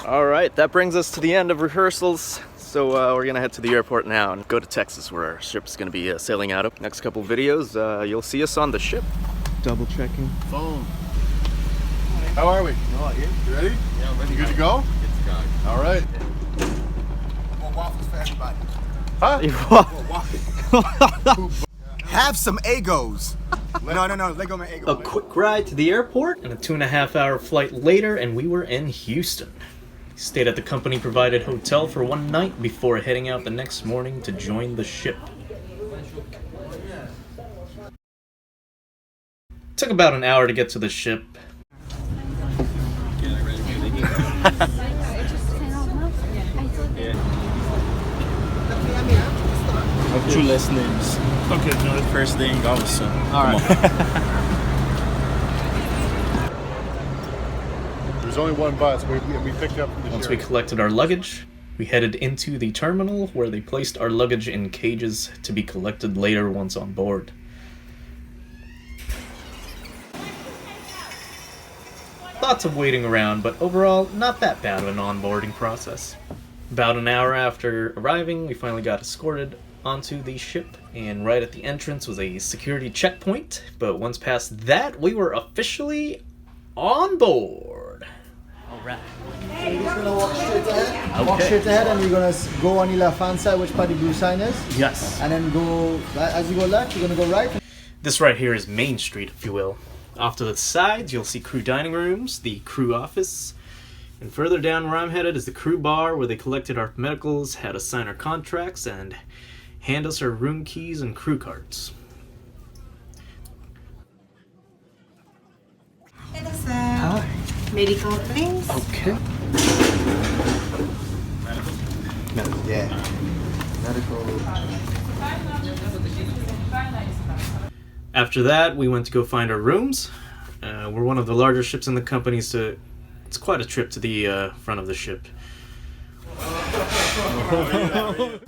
All right, that brings us to the end of rehearsals. So we're gonna head to the airport now and go to Texas, where our ship's gonna be sailing out of. Next couple videos, you'll see us on the ship. Double checking. Phone. How are we? Oh, You ready? yeah, I'm ready. You good to go? Good to go. All right. More waffles for everybody. Huh? Have some Egos. No, let go my Egos. A quick ride to the airport and a 2.5-hour flight later, and we were in Houston. Stayed at the company-provided hotel for one night before heading out the next morning to join the ship. Took about an hour to get to the ship. Two last names. Okay, no, the first thing, Galveston. Alright. There's only one bus. We picked up from the Once we collected our luggage, we headed into the terminal where they placed our luggage in cages to be collected later once on board. Lots of waiting around, but overall, not that bad of an onboarding process. About an hour after arriving, we finally got escorted onto the ship, and right at the entrance was a security checkpoint, but once past that, we were officially on board. Alright. So you're just gonna walk straight ahead. Okay. Walk straight ahead, and you're gonna go on the left-hand side, which part the blue sign is. Yes. And then go, as you go left, you're gonna go right. This right here is Main Street, if you will. Off to the sides, you'll see crew dining rooms, the crew office, and further down where I'm headed is the crew bar, where they collected our medicals, had us sign our contracts, and hand us our room keys and crew cards. It is medical things. Okay. Yeah. Medical. After that, we went to go find our rooms. We're one of the larger ships in the company, so it's quite a trip to the front of the ship.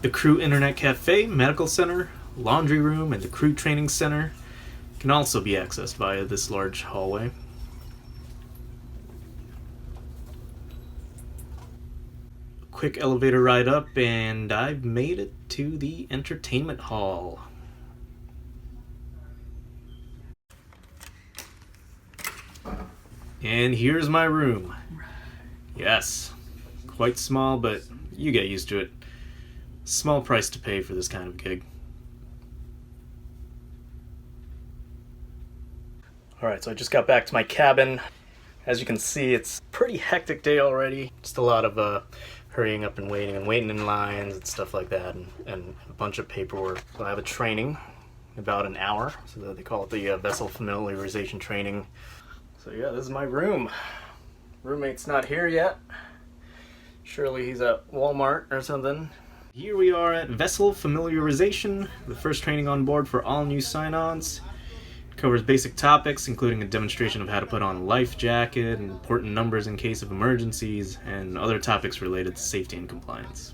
The crew internet cafe, medical center, laundry room, and the crew training center can also be accessed via this large hallway. A quick elevator ride up, and I've made it to the entertainment hall. And here's my room. Yes, quite small, but you get used to it. Small price to pay for this kind of gig. Alright, so I just got back to my cabin. As you can see, it's a pretty hectic day already. Just a lot of hurrying up and waiting in lines and stuff like that, and a bunch of paperwork. So I have a training in about an hour, so they call it the vessel familiarization training. So yeah, this is my room. Roommate's not here yet. Surely he's at Walmart or something. Here we are at Vessel Familiarization, the first training on board for all new sign-ons. It covers basic topics, including a demonstration of how to put on a life jacket, and important numbers in case of emergencies, and other topics related to safety and compliance.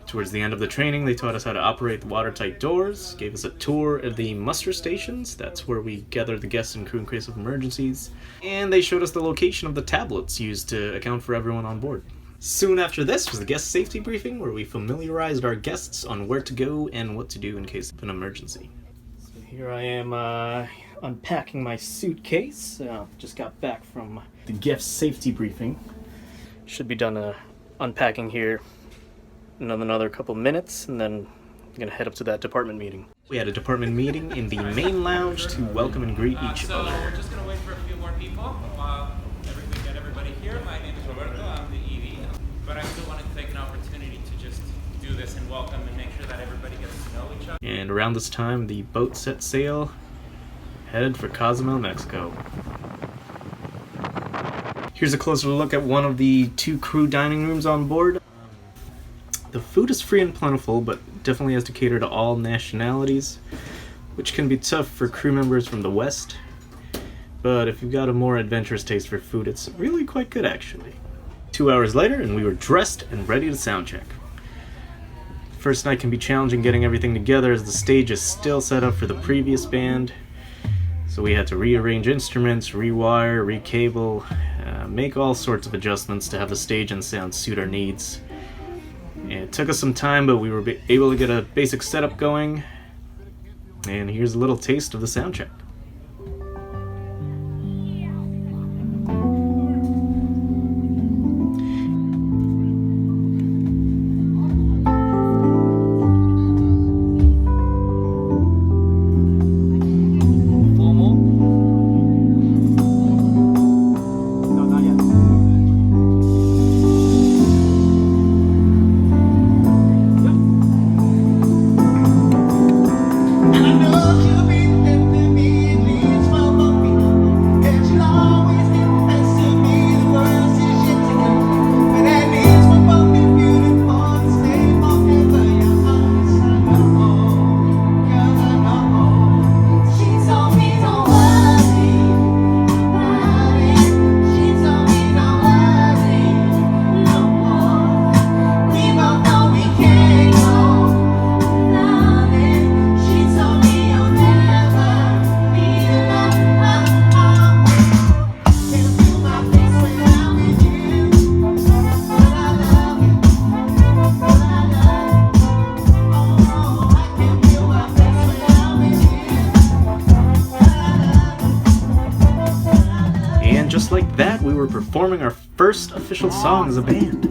Towards the end of the training, they taught us how to operate the watertight doors, gave us a tour of the muster stations, that's where we gather the guests and crew in case of emergencies, and they showed us the location of the tablets used to account for everyone on board. Soon after this was the guest safety briefing, where we familiarized our guests on where to go and what to do in case of an emergency. So here I am unpacking my suitcase. Just got back from the guest safety briefing. Should be done unpacking here in another couple minutes, and then I'm gonna head up to that department meeting. We had a department meeting in the main lounge to welcome and greet each other. So we're just gonna wait for a few more people while we get everybody here. My name is Roberto, I'm the ED, but I still wanted to take an opportunity to just do this and welcome and make sure that everybody gets to know each other. And around this time, the boat set sail, headed for Cozumel, Mexico. Here's a closer look at one of the 2 crew dining rooms on board. The food is free and plentiful, but definitely has to cater to all nationalities, which can be tough for crew members from the West. But if you've got a more adventurous taste for food, it's really quite good, actually. 2 hours later, and we were dressed and ready to sound check. First night can be challenging getting everything together, as the stage is still set up for the previous band. So we had to rearrange instruments, rewire, recable, make all sorts of adjustments to have the stage and sound suit our needs. It took us some time, but we were able to get a basic setup going. And here's a little taste of the sound check. Just like that, we were performing our first official song as a band.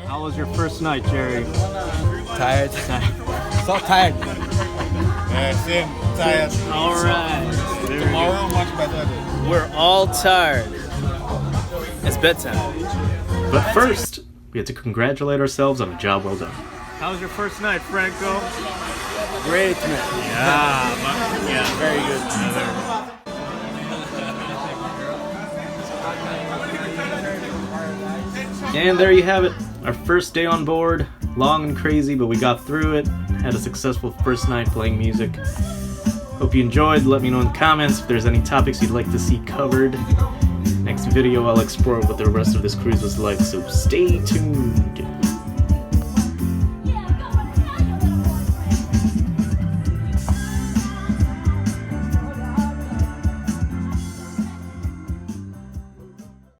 How was your first night, Jerry? Tired. So tired. Yeah, same. Tired. All right. Tomorrow, much better. We're all tired. It's bedtime. But first, we had to congratulate ourselves on a job well done. How was your first night, Franco? Great, man. Yeah, very good. And there you have it, our first day on board. Long and crazy, but we got through it. Had a successful first night playing music. Hope you enjoyed. Let me know in the comments if there's any topics you'd like to see covered. Next video, I'll explore what the rest of this cruise was like, so stay tuned.